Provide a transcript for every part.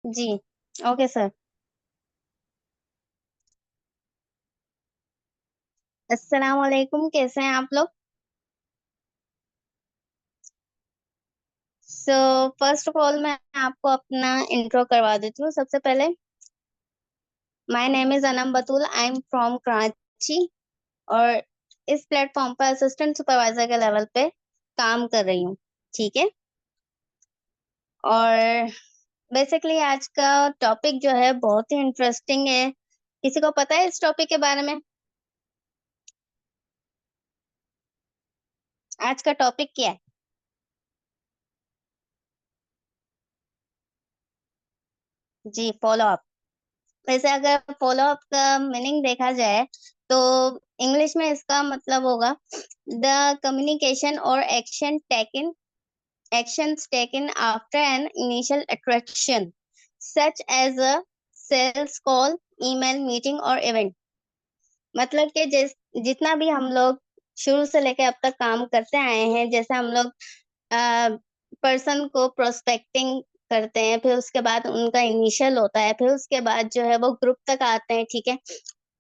जी। Okay sir. अस्सलाम वालेकुम, कैसे हैं आप लोग? सो फर्स्ट ऑफ ऑल मैं आपको अपना इंट्रो करवा देती हूँ। सबसे पहले my name is Anam Batool, I am from Karachi और इस प्लेटफॉर्म पर असिस्टेंट सुपरवाइजर के लेवल पे काम कर रही हूँ। ठीक है। और बेसिकली आज का टॉपिक जो है बहुत ही इंटरेस्टिंग है। किसी को पता है इस टॉपिक के बारे में? आज का टॉपिक क्या है? जी, फॉलो अप। वैसे अगर फॉलो अप का मीनिंग देखा जाए तो इंग्लिश में इसका मतलब होगा द कम्युनिकेशन और actions taken after an initial attraction such as a sales call, email, meeting or event। मतलब कि जितना भी हम लोग शुरू से लेकर अब तक काम करते आए हैं, जैसे हम लोग पर्सन को प्रोस्पेक्टिंग करते हैं, फिर उसके बाद उनका इनिशियल होता है, फिर उसके बाद जो है वो ग्रुप तक आते हैं। ठीक है।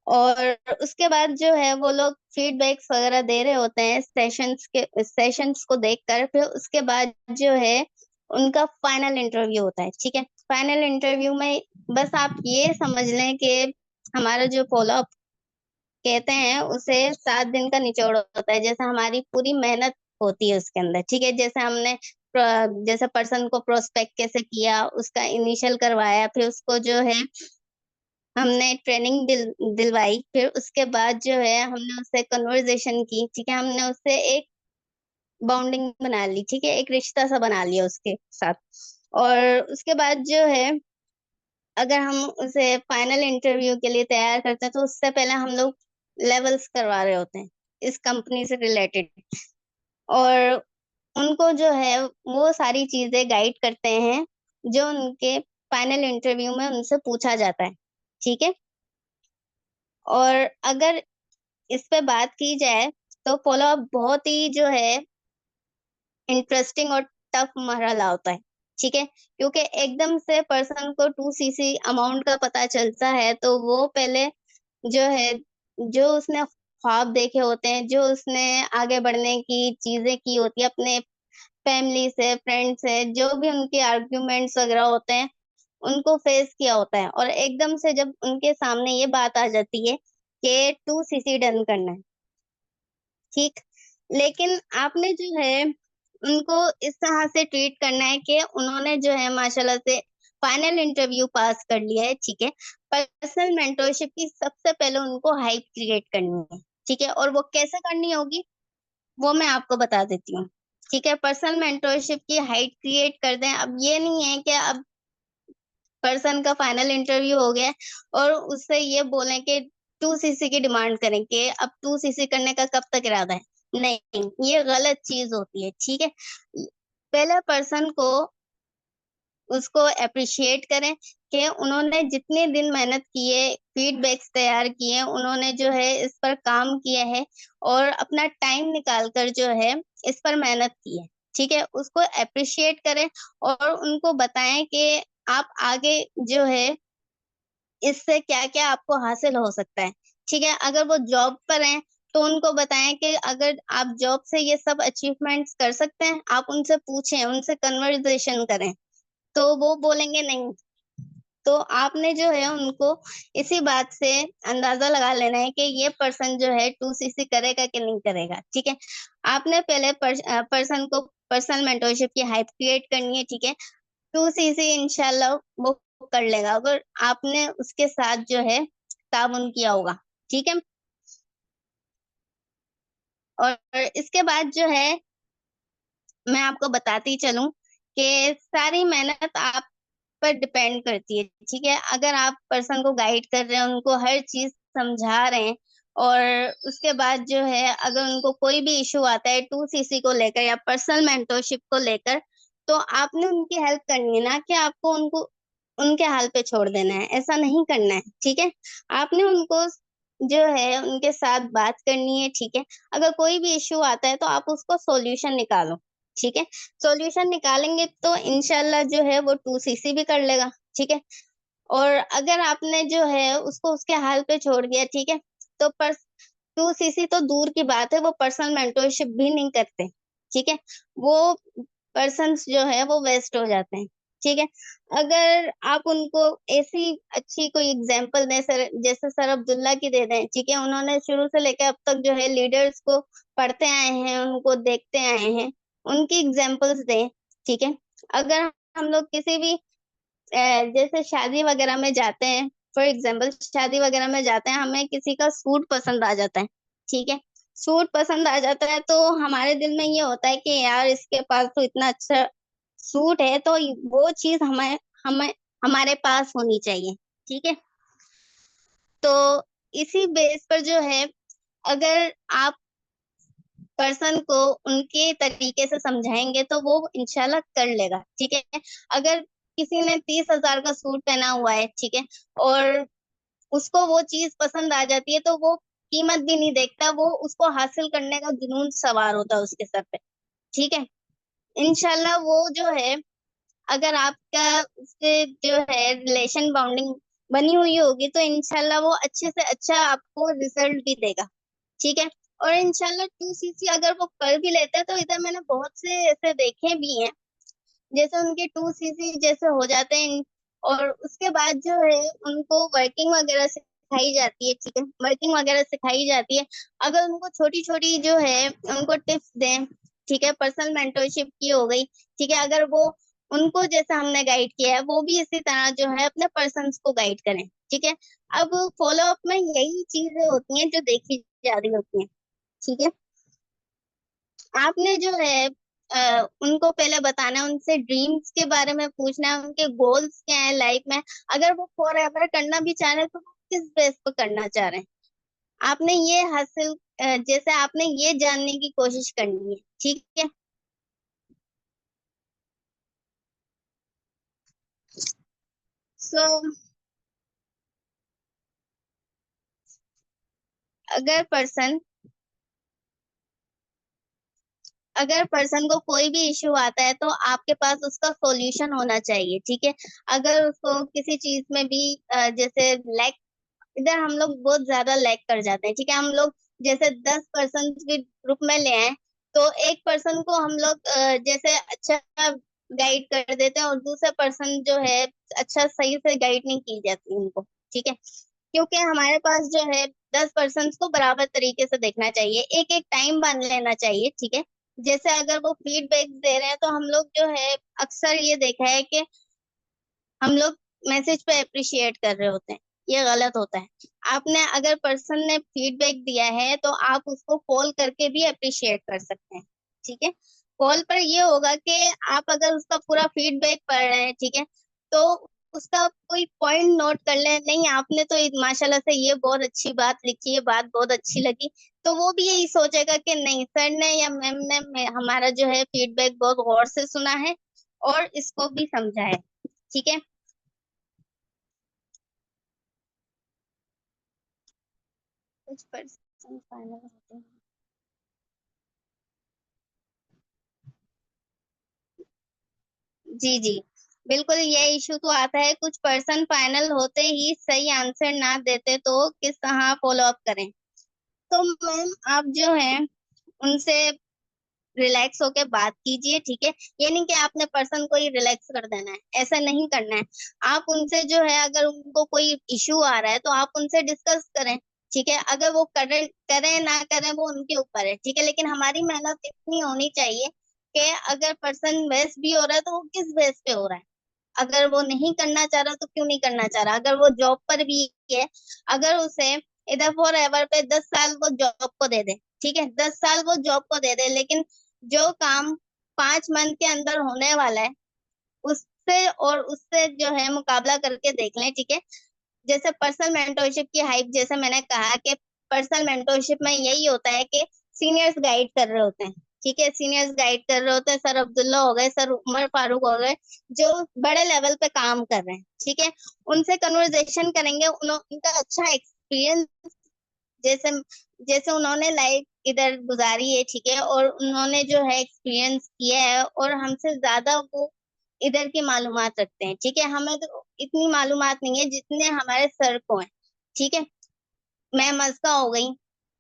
और उसके बाद जो है वो लोग फीडबैक्स वगैरह दे रहे होते हैं सेशंस को देखकर, फिर उसके बाद जो है उनका फाइनल इंटरव्यू होता है। ठीक है। फाइनल इंटरव्यू में बस आप ये समझ लें कि हमारा जो फॉलो अप कहते हैं उसे 7 दिन का निचोड़ होता है। जैसे हमारी पूरी मेहनत होती है उसके अंदर। ठीक है। जैसे हमने जैसे पर्सन को प्रोस्पेक्ट कैसे किया, उसका इनिशियल करवाया, फिर उसको जो है हमने ट्रेनिंग दिलवाई, फिर उसके बाद जो है हमने उससे कन्वर्सेशन की। ठीक है। हमने उससे एक बॉन्डिंग बना ली। ठीक है। एक रिश्ता सा बना लिया उसके साथ। और उसके बाद जो है अगर हम उसे फाइनल इंटरव्यू के लिए तैयार करते हैं तो उससे पहले हम लोग लेवल्स करवा रहे होते हैं इस कंपनी से रिलेटेड। और उनको जो है वो सारी चीजें गाइड करते हैं जो उनके फाइनल इंटरव्यू में उनसे पूछा जाता है। ठीक है। और अगर इस पे बात की जाए तो फॉलो अप बहुत ही जो है इंटरेस्टिंग और टफ मरहला होता है। ठीक है। क्योंकि एकदम से पर्सन को 2 सीसी अमाउंट का पता चलता है तो वो पहले जो है जो उसने ख्वाब देखे होते हैं, जो उसने आगे बढ़ने की चीजें की होती है अपने फैमिली से, फ्रेंड से, जो भी उनके आर्ग्यूमेंट्स वगैरह होते हैं उनको फेस किया होता है, और एकदम से जब उनके सामने ये बात आ जाती है कि 2 सीसी डन करना है। ठीक। लेकिन आपने जो है उनको इस तरह से ट्रीट करना है कि उन्होंने जो है माशाल्लाह से फाइनल इंटरव्यू पास कर लिया है। ठीक है। पर्सनल मेंटरशिप की सबसे पहले उनको हाइप क्रिएट करनी है। ठीक है। और वो कैसे करनी होगी वो मैं आपको बता देती हूँ। ठीक है। पर्सनल मेंटरशिप की हाइट क्रिएट कर दें। अब ये नहीं है कि अब पर्सन का फाइनल इंटरव्यू हो गया है और उससे ये बोलें कि 2 सीसी की डिमांड करें कि अब 2 सीसी करने का कब तक इरादा है। नहीं, ये गलत चीज होती है। ठीक है। पहले पर्सन को उसको अप्रिशिएट करें कि उन्होंने जितने दिन मेहनत की है, फीडबैक्स तैयार किए हैं, उन्होंने जो है इस पर काम किया है और अपना टाइम निकाल कर जो है इस पर मेहनत की है। ठीक है। उसको अप्रिशिएट करें और उनको बताएं कि आप आगे जो है इससे क्या-क्या आपको हासिल हो सकता है। ठीक है। अगर वो जॉब पर हैं तो उनको बताएं कि अगर आप जॉब से ये सब अचीवमेंट्स कर सकते हैं, आप उनसे पूछें, उनसे कन्वर्सेशन करें, तो वो बोलेंगे नहीं। तो आपने जो है उनको इसी बात से अंदाजा लगा लेना है कि ये पर्सन जो है 2 सीसी करेगा कि नहीं करेगा। ठीक है। आपने पहले पर्सन को पर्सनल मेंटरशिप की हाइप क्रिएट करनी है। ठीक है। 2 सीसी इंशाल्लाह वो कर लेगा अगर आपने उसके साथ जो है ताउन किया होगा। ठीक है। और इसके बाद जो है मैं आपको बताती चलूं कि सारी मेहनत आप पर डिपेंड करती है। ठीक है। अगर आप पर्सन को गाइड कर रहे हैं, उनको हर चीज समझा रहे हैं और उसके बाद जो है अगर उनको कोई भी इशू आता है 2 सीसी को लेकर या पर्सनल मेंटरशिप को लेकर, तो आपने उनकी हेल्प करनी है, ना कि आपको उनको उनके हाल पे छोड़ देना है। ऐसा नहीं करना है। ठीक है। आपने उनको जो है उनके साथ बात करनी है। ठीक है। अगर कोई भी इश्यू आता है तो आप उसको सॉल्यूशन निकालो। ठीक है। सॉल्यूशन निकालेंगे तो इंशाल्लाह जो है वो 2 सीसी भी कर लेगा। ठीक है। और अगर आपने जो है उसको उसके हाल पे छोड़ दिया, ठीक है, तो पर 2cc तो दूर की बात है, वो पर्सनल मेंटरशिप भी नहीं करते, ठीक है। वो पर्सन्स जो है वो वेस्ट हो जाते हैं, ठीक है। अगर आप उनको ऐसी अच्छी कोई एग्जांपल दें सर, जैसे सर अब्दुल्ला की दे दें, ठीक है, उन्होंने शुरू से लेकर अब तक जो है लीडर्स को पढ़ते आए हैं, उनको देखते आए हैं, उनकी एग्जांपल्स दें, ठीक है। अगर हम लोग किसी भी जैसे शादी वगैरह में जाते हैं, फॉर एग्जाम्पल शादी वगैरह में जाते हैं, हमें किसी का सूट पसंद आ जाता है, ठीक है। सूट पसंद आ जाता है तो हमारे दिल में ये होता है कि यार इसके पास तो इतना अच्छा सूट है, तो वो चीज हमें हमें हमारे पास होनी चाहिए, ठीक है। तो इसी बेस पर जो है, अगर आप पर्सन को उनके तरीके से समझाएंगे तो वो इंशाल्लाह कर लेगा, ठीक है। अगर किसी ने 30,000 का सूट पहना हुआ है, ठीक है, और उसको वो चीज पसंद आ जाती है, तो वो कीमत भी नहीं देखता, वो उसको हासिल करने का जुनून सवार होता है उसके सर पे, ठीक है। इंशाल्लाह वो जो है, अगर आपका उससे जो है रिलेशन बाउंडिंग बनी हुई होगी, तो इंशाल्लाह वो अच्छे से अच्छा आपको रिजल्ट भी देगा, ठीक है। और इंशाल्लाह 2cc अगर वो कर भी लेते हैं, तो इधर मैंने बहुत से ऐसे देखे भी हैं, जैसे उनके 2cc जैसे हो जाते हैं, और उसके बाद जो है उनको वर्किंग वगैरह सिखाई जाती है, ठीक है, वर्किंग वगैरह सिखाई जाती है। अगर उनको छोटी छोटी जो है उनको टिप्स दें, ठीक है, पर्सनल मेंटरशिप की हो गई, ठीक है, अगर वो उनको जैसा हमने गाइड किया है, वो भी इसी तरह जो है अपने पर्सन्स को गाइड करें, ठीक है। अब फॉलो अप में यही चीजें होती हैं जो देखी जा रही होती हैं, ठीक है। आपने जो है उनको पहले बताना है, उनसे ड्रीम्स के बारे में पूछना है, उनके गोल्स क्या है लाइफ में। अगर वो फॉर एवर करना भी चाह रहे हैं, तो वो किस बेस पर करना चाह रहे हैं, आपने ये हासिल जैसे आपने ये जानने की कोशिश करनी है, ठीक है। सो अगर पर्सन अगर पर्सन को कोई भी इश्यू आता है, तो आपके पास उसका सॉल्यूशन होना चाहिए, ठीक है। अगर उसको किसी चीज में भी जैसे लैक, इधर हम लोग बहुत ज्यादा लैग कर जाते हैं, ठीक है। हम लोग जैसे 10 पर्सन भी ग्रुप में ले आए, तो एक पर्सन को हम लोग जैसे अच्छा गाइड कर देते हैं, और दूसरा पर्सन जो है अच्छा सही से गाइड नहीं की जाती उनको, ठीक है। क्योंकि हमारे पास जो है 10 पर्सन को बराबर तरीके से देखना चाहिए, एक एक टाइम बांध लेना चाहिए, ठीक है। जैसे अगर वो फीडबैक दे रहे हैं, तो हम लोग जो है अक्सर ये देखा है कि हम लोग मैसेज पे अप्रिशिएट कर रहे होते हैं, ये गलत होता है। आपने अगर पर्सन ने फीडबैक दिया है, तो आप उसको कॉल करके भी अप्रिशिएट कर सकते हैं, ठीक है। कॉल पर ये होगा कि आप अगर उसका पूरा फीडबैक पढ़ रहे हैं, ठीक है, तो उसका कोई पॉइंट नोट कर ले, नहीं आपने तो माशाल्लाह से ये बहुत अच्छी बात लिखी है, बात बहुत अच्छी लगी, तो वो भी यही सोचेगा कि नहीं, सर ने या मैम ने हमारा जो है फीडबैक बहुत गौर से सुना है और इसको भी समझा है, ठीक है। कुछ पर्सन फाइनल होते हैं। जी जी, बिल्कुल ये इशू तो आता है, कुछ पर्सन फाइनल होते ही सही आंसर ना देते, तो किस तरह फॉलो अप करें। तो मैम आप जो है उनसे रिलैक्स होके बात कीजिए, ठीक है। ये नहीं कि आपने पर्सन को ही रिलैक्स कर देना है, ऐसा नहीं करना है। आप उनसे जो है, अगर उनको कोई इश्यू आ रहा है, तो आप उनसे डिस्कस करें, ठीक है। अगर वो करें करें ना करें, वो उनके ऊपर है, ठीक है, लेकिन हमारी मेहनत इतनी होनी चाहिए कि अगर पर्सन बेस भी हो रहा है, तो वो किस बेस पे हो रहा है। अगर वो नहीं करना चाह रहा, तो क्यों नहीं करना चाह रहा। अगर वो जॉब पर भी है, अगर उसे इधर फॉर एवर पे 10 साल वो जॉब को दे दे, ठीक है, 10 साल वो जॉब को दे दे, लेकिन जो काम 5 मंथ के अंदर होने वाला है, उससे और उससे जो है मुकाबला करके देख लें, ठीक है। जैसे पर्सनल मेंटरशिप की हाइप, जैसे मैंने कहा कि पर्सनल मेंटरशिप में यही होता है कि सीनियर्स गाइड कर रहे होते हैं, ठीक है, सीनियर्स गाइड कर रहे होते हैं, सर अब्दुल्ला हो गए, सर उमर फारूक हो गए, जो बड़े लेवल पे काम कर रहे हैं, ठीक है। उनसे कन्वर्सेशन करेंगे, उनका अच्छा एक्सपीरियंस, जैसे जैसे उन्होंने लाइफ इधर गुजारी है, ठीक है, और उन्होंने जो है एक्सपीरियंस किया है, और हमसे ज्यादा वो इधर की मालूमात रखते हैं। ठीक है, हमें तो इतनी मालूमात नहीं है जितने हमारे सर को है। ठीक है, मैं मस्का हो गई,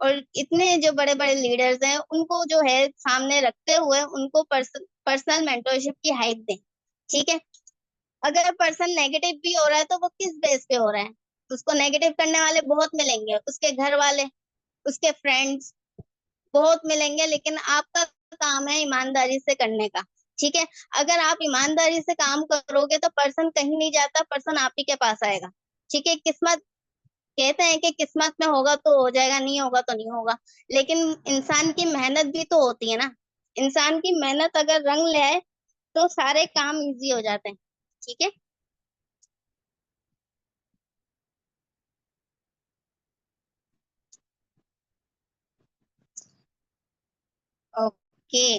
और इतने जो बड़े बड़े लीडर्स हैं उनको जो है सामने रखते हुए उनको पर्सनल मेंटरशिप की हाइप दें। ठीक है, अगर पर्सन नेगेटिव भी हो रहा है तो वो किस बेस पे हो रहा है? उसको नेगेटिव करने वाले बहुत मिलेंगे, उसके घर वाले, उसके फ्रेंड्स बहुत मिलेंगे, लेकिन आपका काम है ईमानदारी से करने का। ठीक है, अगर आप ईमानदारी से काम करोगे तो पर्सन कहीं नहीं जाता, पर्सन आप ही के पास आएगा। ठीक है, किस्मत, कहते हैं कि किस्मत में होगा तो हो जाएगा, नहीं होगा तो नहीं होगा, लेकिन इंसान की मेहनत भी तो होती है ना। इंसान की मेहनत अगर रंग ले आए तो सारे काम इजी हो जाते हैं। ठीक है। ओके,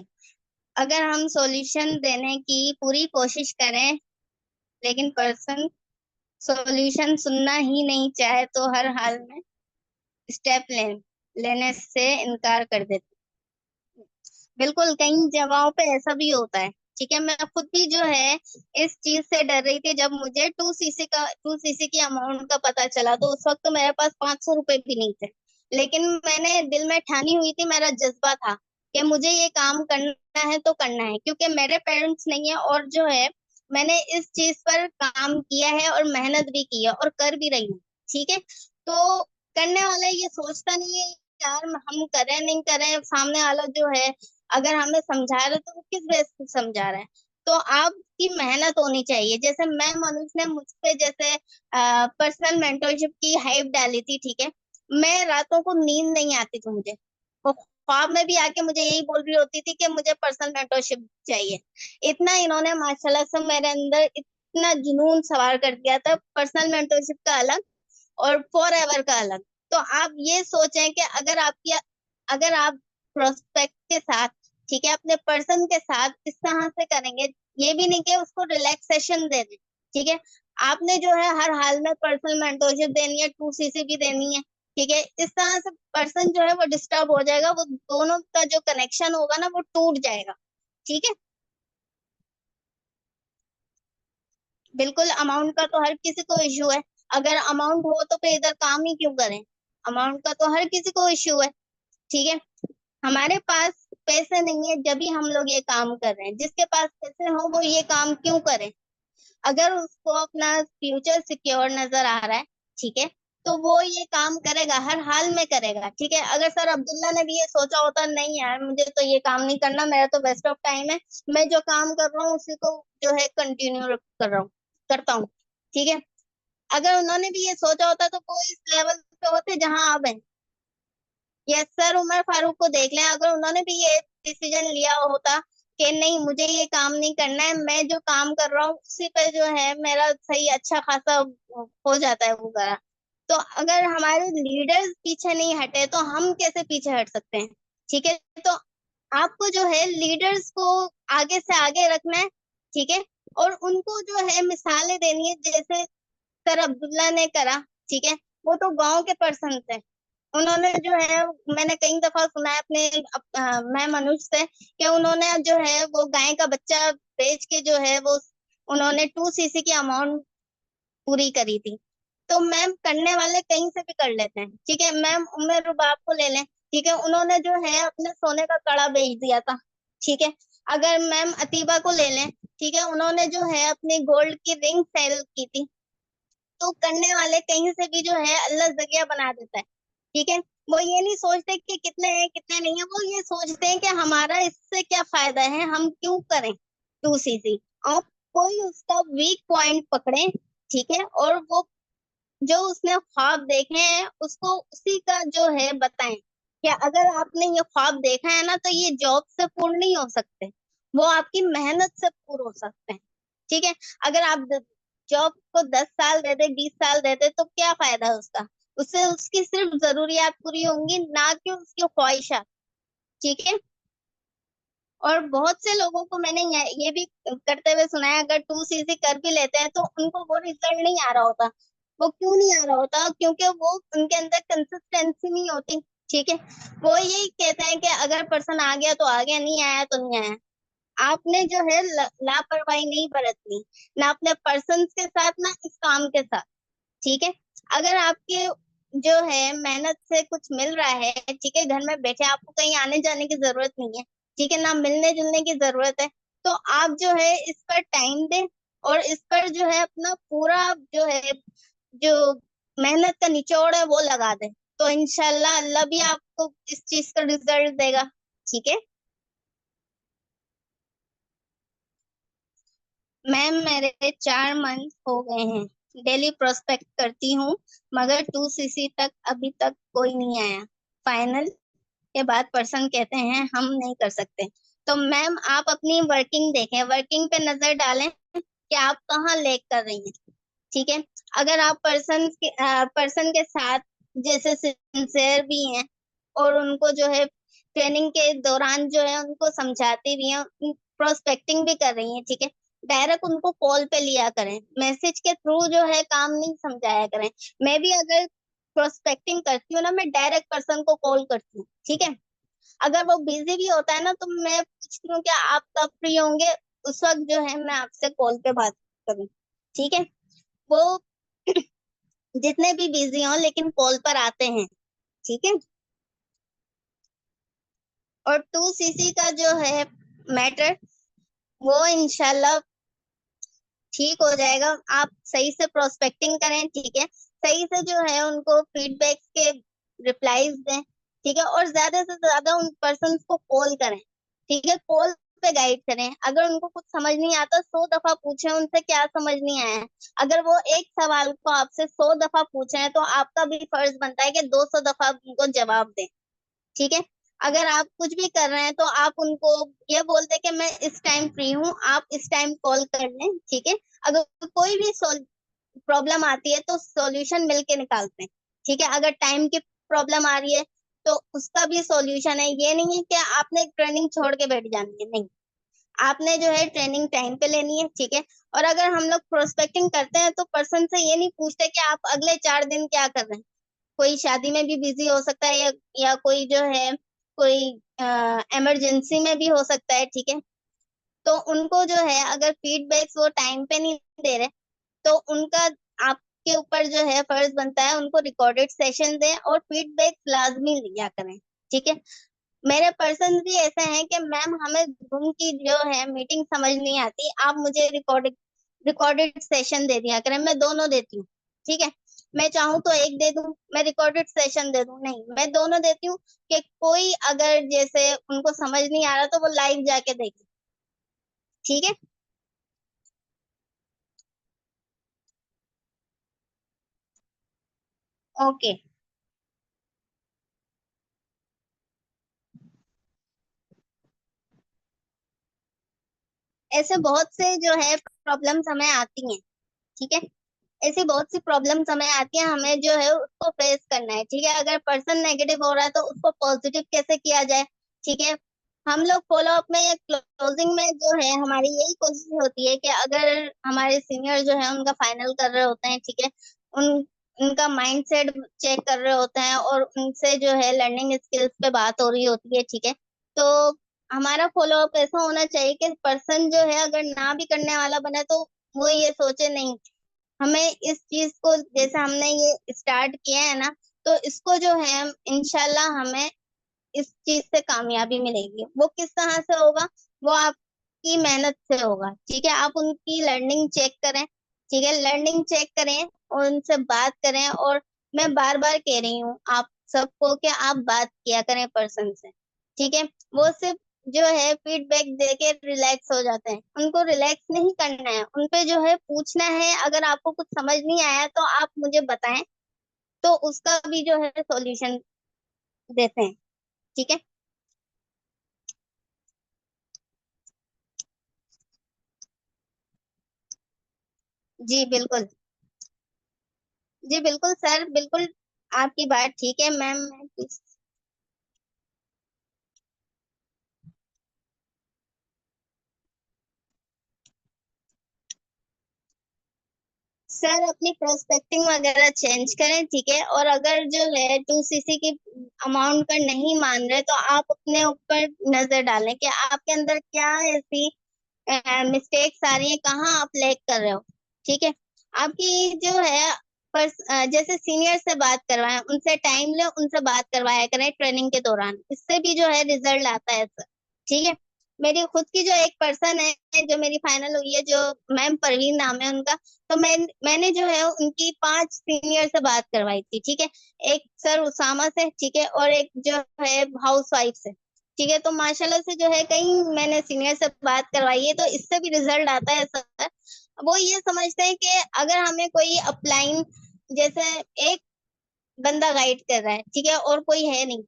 अगर हम सॉल्यूशन देने की पूरी कोशिश करें, लेकिन पर्सन सॉल्यूशन सुनना ही नहीं चाहे, तो हर हाल में स्टेप लेने से इनकार कर देते। बिल्कुल, कई जगहों पे ऐसा भी होता है। ठीक है, मैं खुद भी जो है इस चीज से डर रही थी। जब मुझे 2 सीसी की अमाउंट का पता चला, तो उस वक्त तो मेरे पास 500 रुपए भी नहीं थे, लेकिन मैंने दिल में ठानी हुई थी, मेरा जज्बा था कि मुझे ये काम करना है तो करना है, क्योंकि मेरे पेरेंट्स नहीं है, और जो है मैंने इस चीज पर काम किया है और मेहनत भी की है और कर भी रही हूँ। ठीक है, तो करने वाला ये सोचता नहीं है यार हम करें नहीं करें, सामने वाला जो है अगर हमें समझा रहे तो वो किस बेस पे समझा रहा है। तो आपकी मेहनत होनी चाहिए। जैसे मैं, मनुष्य ने मुझ पे जैसे पर्सनल मेंटरशिप की हाइप डाली थी। ठीक है, मैं रातों को नींद नहीं आती थी मुझे, वो ख्वाब में भी आके मुझे यही बोल रही होती थी कि मुझे पर्सनल मेंटरशिप चाहिए। इतना इन्होंने माशाल्लाह से मेरे अंदर इतना जुनून सवार कर दिया था, पर्सनल मेंटरशिप का अलग और फॉर एवर का अलग। तो आप ये सोचें कि अगर आप प्रोस्पेक्ट के साथ, ठीक है, अपने पर्सन के साथ इस तरह से करेंगे, ये भी नहीं कि उसको रिलैक्सेशन दे दें। ठीक है, आपने जो है हर हाल में पर्सनल मेंटरशिप देनी है, 2 सीसी भी देनी है। ठीक है, इस तरह से पर्सन जो है वो डिस्टर्ब हो जाएगा, वो दोनों का जो कनेक्शन होगा ना वो टूट जाएगा। ठीक है, बिल्कुल, अमाउंट का तो हर किसी को इश्यू है। अगर अमाउंट हो तो फिर इधर काम ही क्यों करें? अमाउंट का तो हर किसी को इश्यू है। ठीक है, हमारे पास पैसे नहीं है जब भी हम लोग ये काम कर रहे हैं, जिसके पास पैसे हो वो ये काम क्यों करे? अगर उसको अपना फ्यूचर सिक्योर नजर आ रहा है, ठीक है, तो वो ये काम करेगा, हर हाल में करेगा। ठीक है, अगर सर अब्दुल्ला ने भी ये सोचा होता नहीं यार मुझे तो ये काम नहीं करना, मेरा तो वेस्ट ऑफ टाइम है, मैं जो काम कर रहा हूँ उसी को जो है कंटिन्यू कर रहा हूँ, करता हूँ। ठीक है, अगर उन्होंने भी ये सोचा होता तो वो इस लेवल पे होते जहां आप हैं। यस सर, उमर फारूक को देख लें, अगर उन्होंने भी ये डिसीजन लिया होता कि नहीं मुझे ये काम नहीं करना है, मैं जो काम कर रहा हूँ उसी पे जो है मेरा सही अच्छा खासा हो जाता है वो करा। तो अगर हमारे लीडर्स पीछे नहीं हटे तो हम कैसे पीछे हट सकते हैं? ठीक है, तो आपको जो है लीडर्स को आगे से आगे रखना है। ठीक है, और उनको जो है मिसालें देनी है, जैसे सर अब्दुल्ला ने करा। ठीक है, वो तो गांव के पर्सन थे, उन्होंने जो है, मैंने कई दफा सुना है अपने मैं मनुष्य से कि उन्होंने जो है वो गाय का बच्चा बेच के जो है वो उन्होंने 2 सीसी की अमाउंट पूरी करी थी। तो मैम करने वाले कहीं से भी कर लेते हैं। ठीक है, मैम उमर रुबाब को ले लें। ठीक है, उन्होंने जो है अपने सोने का कड़ा बेच दिया था। ठीक है, अगर मैम अतीबा को ले लें, ठीक है, उन्होंने जो है अपनी गोल्ड की रिंग सेल की थी। तो करने वाले कहीं से भी जो है अल्लाह जरिया बना देता है। ठीक है, वो ये नहीं सोचते कि कितने हैं कितने नहीं है, वो ये सोचते हैं कि हमारा इससे क्या फायदा है, हम क्यों करें 2 सीसी। और कोई उसका वीक पॉइंट पकड़े, ठीक है, और वो जो उसने ख्वाब देखे हैं उसको उसी का जो है बताएं कि अगर आपने ये ख्वाब देखा है ना तो ये जॉब से पूर्ण नहीं हो सकते, वो आपकी मेहनत से पूर्ण हो सकते हैं। ठीक है, अगर आप जॉब को 10 साल देते 20 साल देते तो क्या फायदा है उसका? उससे उसकी सिर्फ जरूरियात पूरी होंगी, ना कि उसकी ख्वाहिशात। ठीक है, और बहुत से लोगों को मैंने ये भी करते हुए सुना है, अगर 2 सीसी कर भी लेते हैं तो उनको वो रिजल्ट नहीं आ रहा होता। वो क्यों नहीं आ रहा होता? क्योंकि वो उनके अंदर कंसिस्टेंसी नहीं होती। ठीक है, वो यही कहते हैं कि अगर पर्सन आ गया तो आ गया, नहीं आया तो नहीं आया। आपने जो है लापरवाही नहीं बरतनी, ना अपने पर्सन के साथ ना इस काम के साथ। ठीक है। अगर आपके जो है मेहनत से कुछ मिल रहा है, ठीक है, घर में बैठे, आपको कहीं आने जाने की जरूरत नहीं है, ठीक है, ना मिलने जुलने की जरूरत है, तो आप जो है इस पर टाइम दें और इस पर जो है अपना पूरा जो है जो मेहनत का निचोड़ है वो लगा दें, तो इंशाल्लाह अल्लाह भी आपको इस चीज का रिजल्ट देगा। ठीक है। मैम मेरे 4 मंथ हो गए हैं, डेली प्रोस्पेक्ट करती हूँ, मगर 2 सीसी तक अभी तक कोई नहीं आया। फाइनल के बाद पर्सन कहते हैं हम नहीं कर सकते। तो मैम आप अपनी वर्किंग देखें, वर्किंग पे नजर डालें कि आप कहाँ लेग कर रही हैं। ठीक है। अगर आप पर्सन के साथ जैसे सिंसियर भी हैं और उनको जो है ट्रेनिंग के दौरान जो है उनको समझाती भी हैं, प्रोस्पेक्टिंग भी कर रही हैं, ठीक है, डायरेक्ट उनको कॉल पे लिया करें, मैसेज के थ्रू जो है काम नहीं समझाया करें। मैं भी अगर प्रोस्पेक्टिंग करती हूँ ना, मैं डायरेक्ट पर्सन को कॉल करती हूँ। ठीक है। अगर वो बिजी भी होता है ना, तो मैं पूछती हूँ कि आप कब फ्री होंगे, उस वक्त जो है मैं आपसे कॉल पे बात करूँ। ठीक है। वो जितने भी बिजी हों लेकिन कॉल पर आते हैं। ठीक है। और 2 सीसी का जो है मैटर, वो इंशाल्लाह ठीक हो जाएगा। आप सही से प्रोस्पेक्टिंग करें, ठीक है, सही से जो है उनको फीडबैक के रिप्लाईज दें, ठीक है, और ज्यादा से ज्यादा उन पर्सन को कॉल करें, ठीक है, कॉल पे गाइड करें। अगर उनको कुछ समझ नहीं आता 100 दफा पूछें उनसे क्या समझ नहीं आया है। अगर वो एक सवाल को आपसे 100 दफा पूछे हैं तो आपका भी फर्ज बनता है कि 200 दफा उनको जवाब दें। ठीक है। अगर आप कुछ भी कर रहे हैं तो आप उनको ये बोल दे कि मैं इस टाइम फ्री हूँ, आप इस टाइम कॉल कर लें। ठीक है। अगर कोई भी प्रॉब्लम आती है तो सॉल्यूशन मिलके निकालते हैं। ठीक है। अगर टाइम की प्रॉब्लम आ रही है तो उसका भी सॉल्यूशन है। ये नहीं है कि आपने ट्रेनिंग छोड़ के बैठ जानी है, नहीं, आपने जो है ट्रेनिंग टाइम पे लेनी है। ठीक है। और अगर हम लोग प्रोस्पेक्टिंग करते हैं तो पर्सन से ये नहीं पूछते कि आप अगले 4 दिन क्या कर रहे हैं। कोई शादी में भी बिजी हो सकता है, या कोई जो है कोई इमरजेंसी में भी हो सकता है। ठीक है। तो उनको जो है अगर फीडबैक्स वो टाइम पे नहीं दे रहे, तो उनका आपके ऊपर जो है फर्ज बनता है उनको रिकॉर्डेड सेशन दें और फीडबैक लाजमी लिया करें। ठीक है। मेरे पर्सन भी ऐसे हैं कि मैम हमें जूम की जो है मीटिंग समझ नहीं आती, आप मुझे रिकॉर्डेड रिकॉर्डेड सेशन दे दिया करें। मैं दोनों देती हूँ। ठीक है। मैं चाहूँ तो एक दे दूं, मैं रिकॉर्डेड सेशन दे दूं, नहीं, मैं दोनों देती हूँ कि कोई अगर जैसे उनको समझ नहीं आ रहा तो वो लाइव जाके देखे। ठीक है। ओके। ऐसे बहुत से जो है प्रॉब्लम्स हमें आती हैं। ठीक है। ऐसी बहुत सी प्रॉब्लम्स हमें आती है, हमें जो है उसको फेस करना है। ठीक है। अगर पर्सन नेगेटिव हो रहा है तो उसको पॉजिटिव कैसे किया जाए। ठीक है। हम लोग फॉलो अप में या क्लोजिंग में जो है हमारी यही कोशिश होती है कि अगर हमारे सीनियर जो है उनका फाइनल कर रहे होते हैं, ठीक है, उन उनका माइंड सेट चेक कर रहे होते हैं और उनसे जो है लर्निंग स्किल्स पे बात हो रही होती है। ठीक है। तो हमारा फॉलो अप ऐसा होना चाहिए कि पर्सन जो है अगर ना भी करने वाला बने तो वो ये सोचे नहीं, हमें इस चीज को जैसे हमने ये स्टार्ट किया है ना, तो इसको जो है इंशाल्लाह हमें इस चीज से कामयाबी मिलेगी। वो किस तरह से होगा, वो आपकी मेहनत से होगा। ठीक है। आप उनकी लर्निंग चेक करें। ठीक है। लर्निंग चेक करें और उनसे बात करें। और मैं बार बार कह रही हूँ आप सबको कि आप बात किया करें पर्सन से। ठीक है। वो सिर्फ जो है फीडबैक देके रिलैक्स हो जाते हैं, उनको रिलैक्स नहीं करना है, उनपे जो है पूछना है। अगर आपको कुछ समझ नहीं आया तो आप मुझे बताएं, तो उसका भी जो है सॉल्यूशन देते हैं। ठीक है। जी बिल्कुल। जी बिल्कुल सर, बिल्कुल आपकी बात ठीक है मैम। सर अपनी प्रोस्पेक्टिंग वगैरह चेंज करें। ठीक है। और अगर जो है 2 सीसी की अमाउंट का नहीं मान रहे, तो आप अपने ऊपर नजर डालें कि आपके अंदर क्या ऐसी मिस्टेक्स आ रही है, कहाँ आप लैग कर रहे हो। ठीक है, आपकी जो है जैसे सीनियर से बात करवाएं, उनसे टाइम ले, उनसे बात करवाया करें ट्रेनिंग के दौरान, इससे भी जो है रिजल्ट आता है सर। ठीक है, मेरी खुद की जो एक पर्सन है जो मेरी फाइनल हुई है, जो मैम परवीन नाम है उनका, तो मैंने जो है उनकी 5 सीनियर से बात करवाई थी। ठीक है, एक सर उसामा से, ठीक है, और एक जो है हाउस वाइफ से। ठीक है, तो माशाल्लाह से जो है कहीं मैंने सीनियर से बात करवाई है, तो इससे भी रिजल्ट आता है सर। वो ये समझते हैं कि अगर हमें कोई अपलाइन, जैसे एक बंदा गाइड कर रहा है, ठीक है, और कोई है नहीं,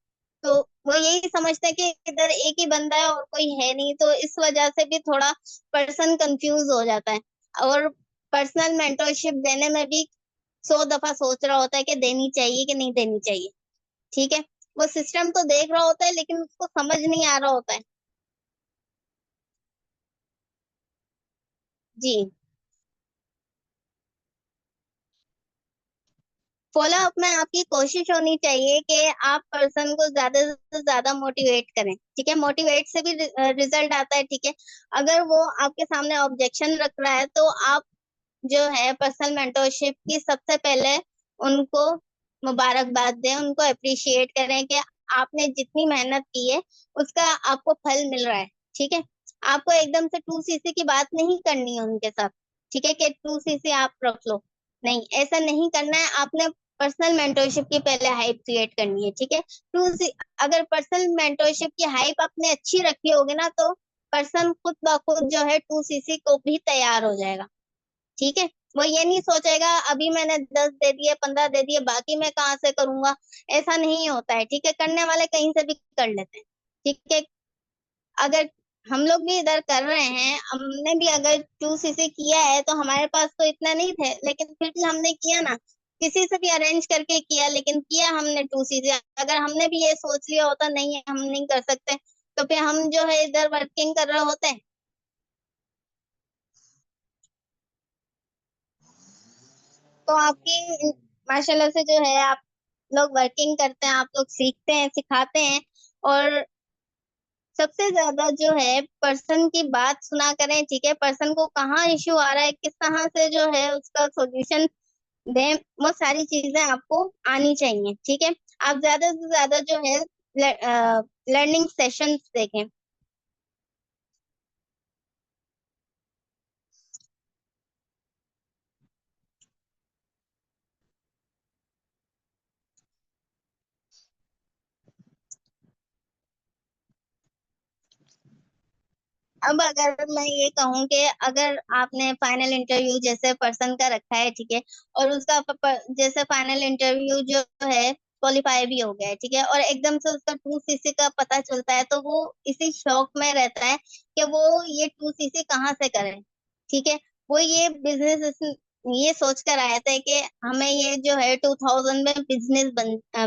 तो वो यही समझते हैं कि इधर एक ही बंदा है और कोई है नहीं, तो इस वजह से भी थोड़ा पर्सन कंफ्यूज हो जाता है, और पर्सनल मेंटरशिप देने में भी 100 दफा सोच रहा होता है कि देनी चाहिए कि नहीं देनी चाहिए। ठीक है, वो सिस्टम तो देख रहा होता है लेकिन उसको समझ नहीं आ रहा होता है। जी, फॉलो अप में आपकी कोशिश होनी चाहिए कि आप पर्सन को ज्यादा से ज्यादा मोटिवेट करें। ठीक है, मोटिवेट से भी रिजल्ट आता है। ठीक है, अगर वो आपके सामने ऑब्जेक्शन रख रहा है, तो आप जो है पर्सनल मेंटरशिप की सबसे पहले उनको मुबारकबाद दें, उनको अप्रिशिएट करें कि आपने जितनी मेहनत की है उसका आपको फल मिल रहा है। ठीक है, आपको एकदम से 2cc की बात नहीं करनी है उनके साथ। ठीक है, कि 2cc आप रख लो, नहीं, ऐसा नहीं करना है। आपने पर्सनल मेंटरशिप की पहले हाइप क्रिएट करनी है। ठीक है, टू अगर पर्सनल मेंटरशिप की हाइप आपने अच्छी रखी होगी ना, तो पर्सन खुद ब खुद जो है 2cc को भी तैयार हो जाएगा। ठीक है, वो ये नहीं सोचेगा अभी मैंने 10 दे दिए, 15 दे दिए, बाकी मैं कहाँ से करूंगा। ऐसा नहीं होता है। ठीक है, करने वाले कहीं से भी कर लेते हैं। ठीक है, अगर हम लोग भी इधर कर रहे हैं, हमने भी अगर 2cc किया है, तो हमारे पास तो इतना नहीं थे, लेकिन फिर भी हमने किया ना, किसी से भी अरेंज करके किया, लेकिन किया हमने 2cc। अगर हमने भी ये सोच लिया होता नहीं हम नहीं कर सकते, तो फिर हम जो है इधर वर्किंग कर रहे होते। तो आपकी माशाल्लाह से जो है आप लोग वर्किंग करते हैं, आप लोग सीखते हैं, सिखाते हैं, और सबसे ज्यादा जो है पर्सन की बात सुना करें। ठीक है, पर्सन को कहाँ इश्यू आ रहा है, किस तरह से जो है उसका सॉल्यूशन दें, वो सारी चीजें आपको आनी चाहिए। ठीक है, आप ज्यादा से ज्यादा जो है लर्निंग सेशंस देखें। अब अगर मैं ये कहूँ कि अगर आपने फाइनल इंटरव्यू जैसे पर्सन का रखा है, ठीक है, और उसका जैसे फाइनल इंटरव्यू जो है क्वालिफाई भी हो गया है, ठीक है, और एकदम से उसका 2cc का पता चलता है, तो वो इसी शौक में रहता है कि वो ये 2cc कहाँ से करे। ठीक है, वो ये बिजनेस ये सोच कर आया था कि हमें ये जो है 2000 में बिजनेस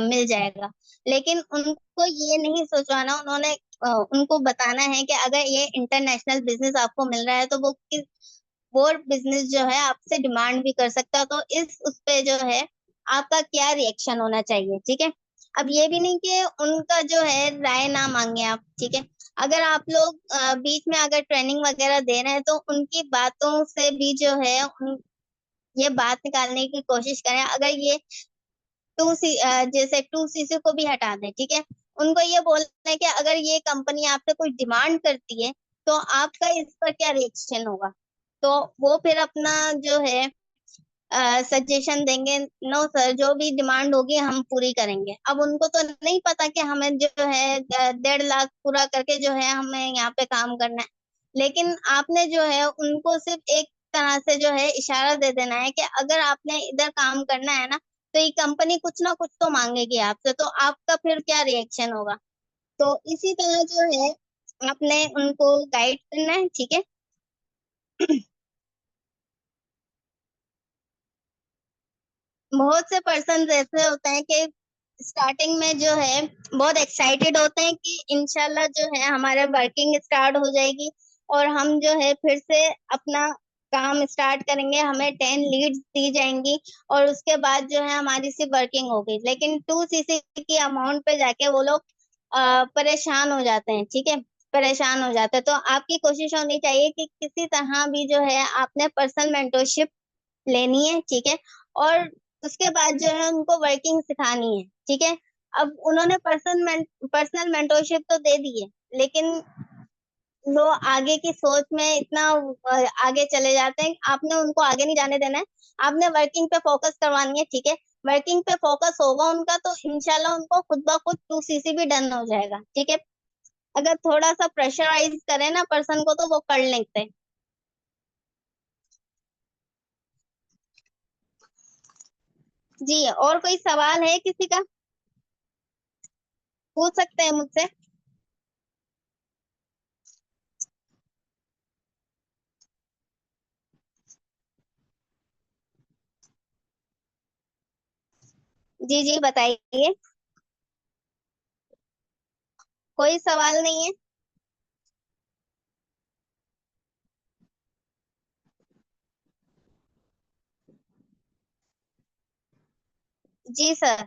मिल जाएगा, लेकिन उनको ये नहीं सोचवाना, उन्होंने उनको बताना है कि अगर ये इंटरनेशनल बिजनेस आपको मिल रहा है, तो वो बिजनेस जो है आपसे डिमांड भी कर सकता है, तो इस उस पे जो है आपका क्या रिएक्शन होना चाहिए। ठीक है, अब ये भी नहीं कि उनका जो है राय ना मांगे आप। ठीक है, अगर आप लोग बीच में अगर ट्रेनिंग वगैरह दे रहे हैं, तो उनकी बातों से भी जो है ये बात निकालने की कोशिश करें। अगर ये जैसे 2cc को भी हटा दें, ठीक है, उनको ये बोलना है कि अगर ये कंपनी आपसे कोई डिमांड करती है, तो आपका इस पर क्या रिएक्शन होगा। तो वो फिर अपना जो है सजेशन देंगे, नो सर, जो भी डिमांड होगी हम पूरी करेंगे। अब उनको तो नहीं पता कि हमें जो है 1.5 लाख पूरा करके जो है हमें यहाँ पे काम करना है, लेकिन आपने जो है उनको सिर्फ एक तरह से जो है इशारा दे देना है कि अगर आपने इधर काम करना है ना, तो ये कंपनी कुछ ना कुछ तो मांगेगी आपसे, तो आपका फिर क्या रिएक्शन होगा। तो इसी तरह जो है आपने उनको गाइड करना है। ठीक है, बहुत से पर्सन ऐसे होते हैं कि स्टार्टिंग में जो है बहुत एक्साइटेड होते हैं कि इंशाल्लाह जो है हमारा वर्किंग स्टार्ट हो जाएगी, और हम जो है फिर से अपना काम स्टार्ट करेंगे, हमें 10 लीड्स दी जाएंगी और उसके बाद जो है हमारी सिर्फ वर्किंग होगी। लेकिन 2 सीसी की अमाउंट पे जाके वो लोग परेशान हो जाते हैं, ठीक है, परेशान हो जाते हैं। तो आपकी कोशिश होनी चाहिए कि किसी तरह भी जो है आपने पर्सनल मेंटरशिप लेनी है, ठीक है, और उसके बाद जो है उनको वर्किंग सिखानी है, ठीक है। अब उन्होंने पर्सनल मेंटरशिप तो दे दी है, लेकिन वो आगे की सोच में इतना आगे चले जाते हैं, आपने उनको आगे नहीं जाने देना है। आपने वर्किंग पे फोकस करवानी है, ठीक है। वर्किंग पे फोकस होगा उनका तो इंशाल्लाह उनको खुद ब खुद 2 सीसी भी डन हो जाएगा, ठीक है। अगर थोड़ा सा प्रेशराइज करें ना पर्सन को तो वो कर लेते हैं। जी, और कोई सवाल है किसी का? पूछ सकते हैं मुझसे। जी जी, बताइए। कोई सवाल नहीं है। जी सर।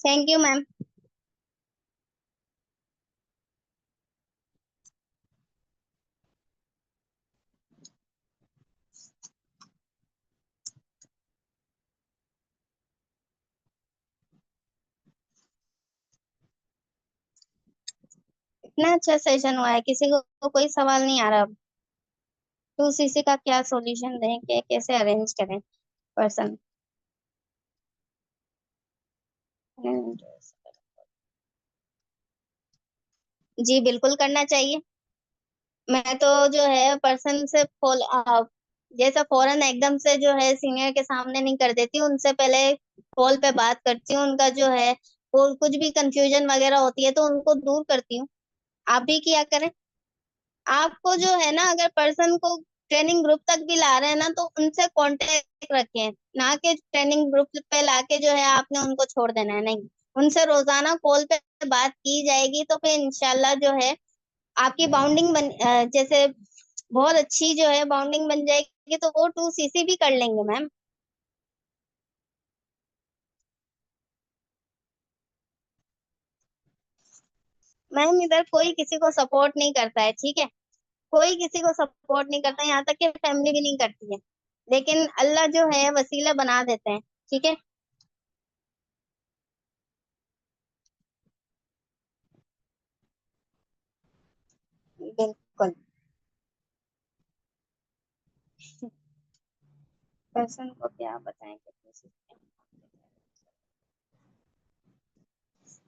Thank you ma'am. इतना अच्छा सेशन हुआ है, किसी को कोई सवाल नहीं आ रहा। 2 सीसी का क्या सॉल्यूशन दें, कि कैसे अरेंज करें पर्सन। जी बिल्कुल करना चाहिए। मैं तो जो है पर्सन से जैसा फौरन एकदम से जो है सीनियर के सामने नहीं कर देती, उनसे पहले कॉल पे बात करती हूँ, उनका जो है वो कुछ भी कंफ्यूजन वगैरह होती है तो उनको दूर करती हूँ। आप भी किया करें। आपको जो है ना, अगर पर्सन को ट्रेनिंग ग्रुप तक भी ला रहे हैं ना तो उनसे कांटेक्ट रखें, ना कि ट्रेनिंग ग्रुप पे लाके जो है आपने उनको छोड़ देना है, नहीं। उनसे रोजाना कॉल पे बात की जाएगी तो फिर इंशाल्लाह जो है आपकी बाउंडिंग जैसे बहुत अच्छी जो है बाउंडिंग बन जाएगी तो वो 2 सीसी भी कर लेंगे मैम। मैम इधर कोई किसी को सपोर्ट नहीं करता है, ठीक है। कोई किसी को सपोर्ट नहीं करता, यहाँ तक कि फैमिली भी नहीं करती है। लेकिन अल्लाह जो है वसीला बना देते हैं, ठीक है। बिल्कुल। पर्सन को क्या बताएंगे किसी से?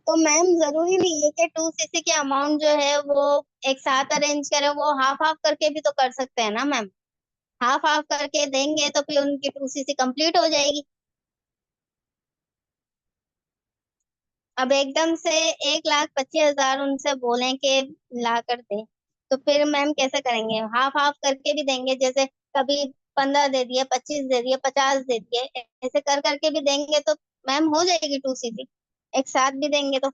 तो मैम जरूरी नहीं है कि 2 सीसी की अमाउंट जो है वो एक साथ अरेंज करें, वो हाफ हाफ करके भी तो कर सकते हैं ना मैम। हाफ हाफ करके देंगे तो फिर उनकी 2 सीसी कंप्लीट हो जाएगी। अब एकदम से 1,25,000 उनसे बोलें कि ला कर दें, तो फिर मैम कैसे करेंगे? हाफ हाफ करके भी देंगे, जैसे कभी 15 दे दिए, 25 दे दिए, 50 दे दिए, ऐसे कर करके भी देंगे तो मैम हो जाएगी 2 सीसी। एक साथ भी देंगे तो